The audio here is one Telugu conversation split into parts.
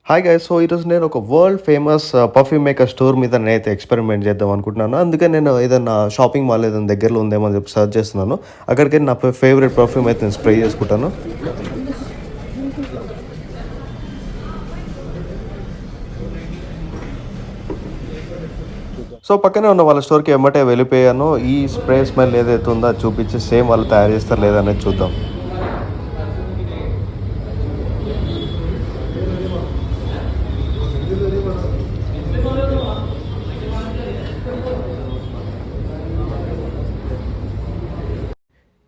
Hi guys. సో ఈరోజు నేను ఒక world famous perfume maker store మీద నేనైతే ఎక్స్పెరిమెంట్ చేద్దాం అనుకుంటున్నాను. అందుకే నేను ఏదైనా షాపింగ్ మాల్ ఏదైనా దగ్గరలో ఉందేమో అని చెప్పి సర్చ్ చేస్తున్నాను. అక్కడికి నా ఫేవరెట్ పర్ఫ్యూమ్ అయితే నేను స్ప్రే చేసుకుంటాను. సో పక్కనే ఉన్న వాళ్ళ స్టోర్కి ఎమ్మటే వెళ్ళిపోయాను. ఈ స్ప్రే స్మెల్ ఏదైతే ఉందో అది చూపించి సేమ్ వాళ్ళు తయారు చేస్తారు లేదనేది చూద్దాం.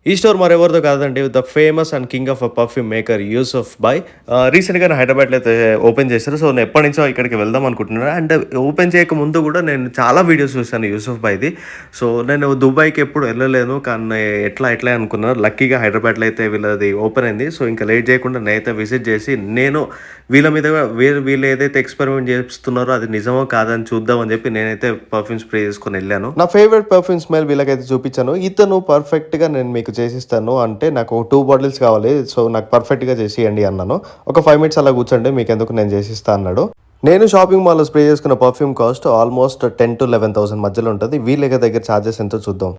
ఈ స్టోర్ మరెవరిదో కాదండి, the famous and king of a perfume maker Yusuf bhai. రీసెంట్‌గా హైదరాబాద్‌లో అయితే ఓపెన్ చేశారు. సో నేను ఎప్పటినుంచో ఇక్కడికి వెళ్దాం అనుకుంటున్నాను. అండ్ ఓపెన్ చేయక ముందు కూడా నేను చాలా వీడియోస్ చూశాను యూసుఫ్ బాయ్‌ది. సో నేను దుబాయ్‌కి ఎప్పుడు వెళ్ళలేను. కానీ ఎట్లా అనుకున్నాను. లక్కీగా హైదరాబాద్‌లో అయితే వీళ్ళది ఓపెన్ అయింది. సో ఇంకా లేట్ చేయకుండా నేనైతే విజిట్ చేసి నేను వీళ్ళ మీద వీళ్ళు ఏదైతే ఎక్స్పెరిమెంట్ చేస్తున్నారో అది నిజమో కాదని చూద్దాం అని చెప్పి నేనైతే పర్ఫ్యూమ్ స్ప్రే చేసుకొని వెళ్ళాను. నా ఫేవరెట్ పర్ఫ్యూమ్ స్మెల్ వీళ్ళకైతే చూపించాను. ఇతను పర్ఫెక్ట్‌గా నేను మీకు చేసిస్తాను అంటే నాకు 2 బాటిల్స్ కావాలి. సో నాకు పర్ఫెక్ట్‌గా చేసియండి అన్నాను. ఒక 5 మినిట్స్ అలా కూర్చోండి, మీకెందుకు నేను చేసిస్తా అన్నాడు. నేను షాపింగ్ మాల్‌లో స్ప్రే చేసుకున్న పర్ఫ్యూమ్ కాస్ట్ ఆల్మోస్ట్ 10,000-11,000 మధ్యలో ఉంటుంది. వీళ్ళ దగ్గర చార్జెస్ ఎంతో చూద్దాం.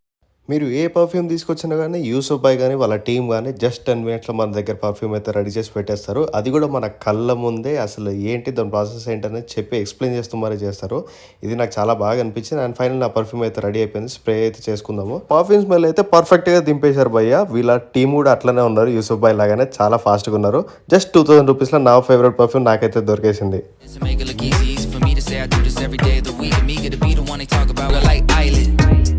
మీరు ఏ పర్ఫ్యూమ్ తీసుకొచ్చినా గానీ యూసుఫ్ భాయ్ గానీ, వాళ్ళ టీమ్ గానీ జస్ట్ 10 మినిట్స్‌లో మన దగ్గర పర్ఫ్యూమ్ అయితే రెడీ చేసి పెట్టేస్తారు. అది కూడా మన కళ్ళ ముందే అసలు ఏంటి దాని ప్రాసెస్ ఏంటనేది చెప్పి ఎక్స్‌ప్లెయిన్ చేస్తూ మరీ చేస్తారు. ఇది నాకు చాలా బాగా అనిపించింది. అండ్ ఫైనల్ నా పర్ఫ్యూమ్ అయితే రెడీ అయిపోయింది. స్ప్రే అయితే చేసుకుందాము. పర్ఫ్యూమ్ స్మెల్ అయితే పర్ఫెక్ట్‌గా దింపేశారు భయ్య. వీళ్ళ టీమ్ కూడా అట్లనే ఉన్నారు. యూసుఫ్ భాయ్ లాగానే చాలా ఫాస్ట్‌గా ఉన్నారు. జస్ట్ 2000 రూపీస్‌లో నా ఫేవరెట్ పర్ఫ్యూమ్ నాకైతే దొరికేసింది. Make it look easy for me to say I do this every day of the week. I'm eager to be the one they talk about. Like island.